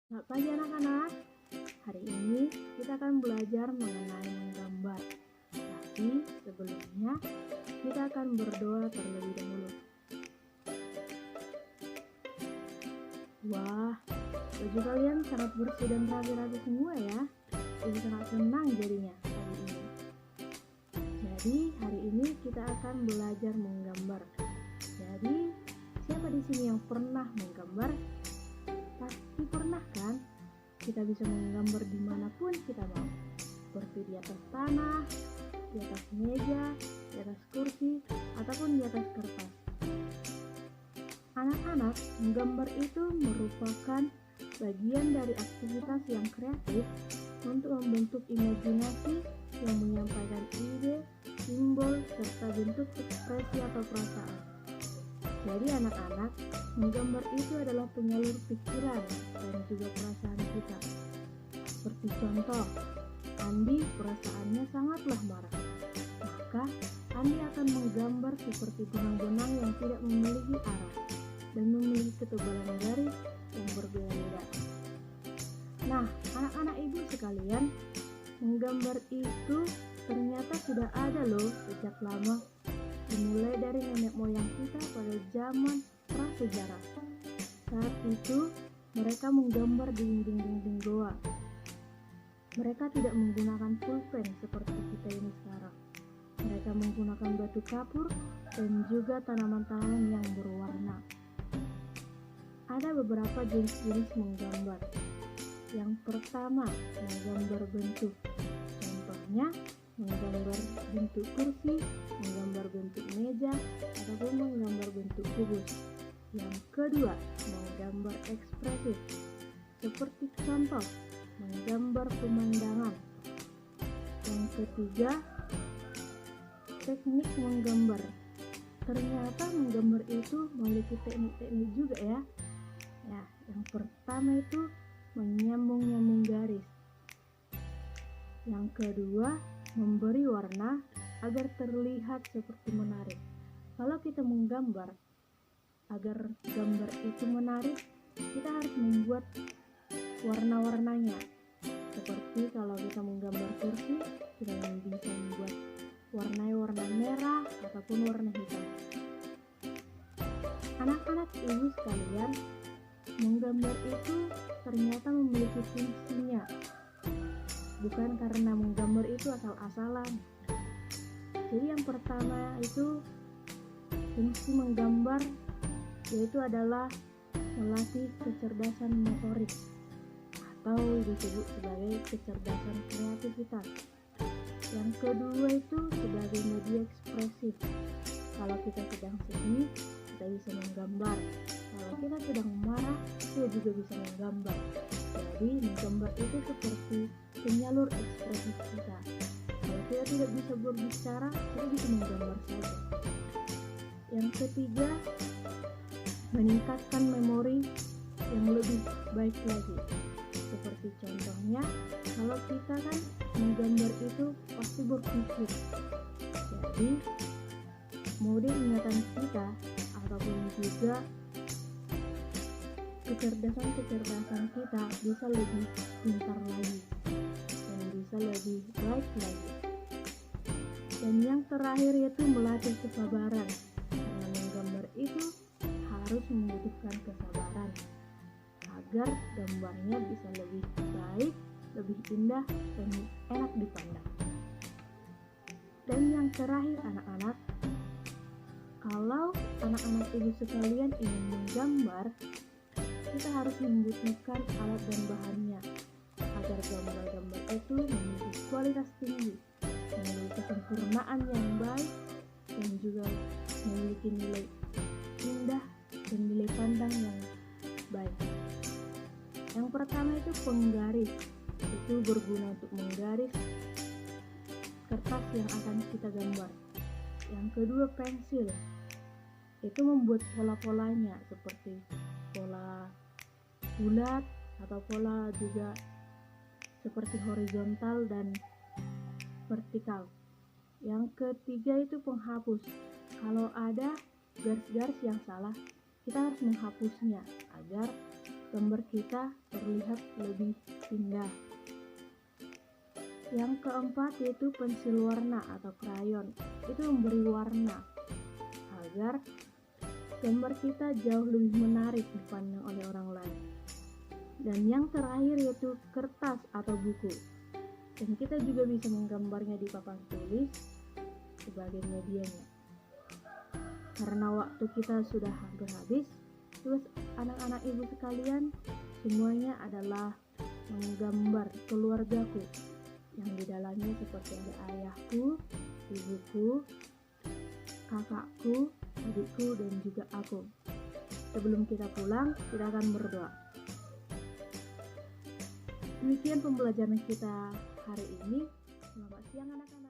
Selamat pagi anak-anak. Hari ini kita akan belajar mengenai menggambar. Tapi sebelumnya kita akan berdoa terlebih dahulu. Wah, baju kalian sangat bersih dan rapi-rapi semua ya. Ibu sangat senang jadinya hari ini. Jadi hari ini kita akan belajar menggambar. Jadi siapa di sini yang pernah menggambar? Pasti pernah kan? Kita bisa menggambar dimanapun kita mau, seperti di atas tanah, di atas meja, di atas kursi, ataupun di atas kertas. Anak-anak, menggambar itu merupakan bagian dari aktivitas yang kreatif untuk membentuk imajinasi yang menyampaikan ide, simbol, serta bentuk ekspresi atau perasaan. Jadi anak-anak, menggambar itu adalah penyalur pikiran dan juga perasaan kita. Seperti contoh, Andi perasaannya sangatlah marah. Maka Andi akan menggambar seperti benang-benang yang tidak memiliki arah dan memiliki ketebalan garis yang berbeda-beda. Nah, anak-anak ibu sekalian, menggambar itu ternyata sudah ada loh sejak lama, dimulai dari nenek moyang kita pada zaman prasejarah. Saat itu mereka menggambar di dinding-dinding goa. Mereka tidak menggunakan pulpen seperti kita ini sekarang. Mereka menggunakan batu kapur dan juga tanaman-tanaman yang berwarna. Ada beberapa jenis-jenis menggambar. Yang pertama, menggambar bentuk. Contohnya, menggambar bentuk kursi, menggambar bentuk meja, ataupun menggambar bentuk kubus. Yang kedua, menggambar ekspresif. Seperti contoh, menggambar pemandangan. Yang ketiga, teknik menggambar. Ternyata menggambar itu memiliki teknik-teknik juga ya. Yang pertama itu menyambung-nyambung garis. Yang kedua, memberi warna agar terlihat seperti menarik. Kalau kita menggambar, agar gambar itu menarik, kita harus membuat warna-warnanya. Seperti kalau kita menggambar kursi, kita bisa membuat warna merah ataupun warna hitam. Anak-anak ibu sekalian, menggambar itu ternyata memiliki fungsinya. Bukan karena menggambar itu asal-asalan. Jadi yang pertama itu fungsi menggambar yaitu adalah melatih kecerdasan motorik atau disebut sebagai kecerdasan kreativitas. Yang kedua itu sebagai media ekspresif. Kalau kita sedang sedih, kita bisa menggambar. Kalau kita sedang marah, kita juga bisa menggambar. Jadi menggambar itu seperti penyalur ekspresi kita. Kalau kita tidak bisa berbicara, kita bisa menggambar saja. Yang ketiga, meningkatkan memori yang lebih baik lagi. Seperti contohnya, kalau kita kan menggambar itu pasti berpikir. Jadi, mode ingatan kita ataupun juga kecerdasan kita bisa lebih pintar lagi dan bisa lebih baik lagi. Dan yang terakhir yaitu melatih kesabaran. Karena menggambar itu harus membutuhkan kesabaran agar gambarnya bisa lebih baik, lebih indah, dan enak dipandang. Dan yang terakhir anak-anak, kalau anak-anak ibu sekalian ingin menggambar, kita harus membutuhkan alat dan bahannya agar gambar-gambar itu memiliki kualitas tinggi, memiliki kesempurnaan yang baik, dan juga memiliki nilai indah dan nilai pandang yang baik. Yang pertama itu penggaris. Itu berguna untuk menggaris kertas yang akan kita gambar. Yang kedua pensil. Itu membuat pola-polanya seperti pola bulat atau pola juga seperti horizontal dan vertikal. Yang ketiga itu penghapus. Kalau ada garis-garis yang salah, kita harus menghapusnya agar gambar kita terlihat lebih indah. Yang keempat yaitu pensil warna atau krayon. Itu memberi warna agar gambar kita jauh lebih menarik dipandang oleh orang lain. Dan yang terakhir yaitu kertas atau buku. Dan kita juga bisa menggambarnya di papan tulis sebagai medianya. Karena waktu kita sudah hampir habis, tugas anak-anak ibu sekalian semuanya adalah menggambar keluargaku, yang di dalamnya seperti ada ayahku, ibuku, kakakku, adikku, dan juga aku. Sebelum kita pulang, kita akan berdoa. Demikian pembelajaran kita hari ini. Selamat siang anak-anak.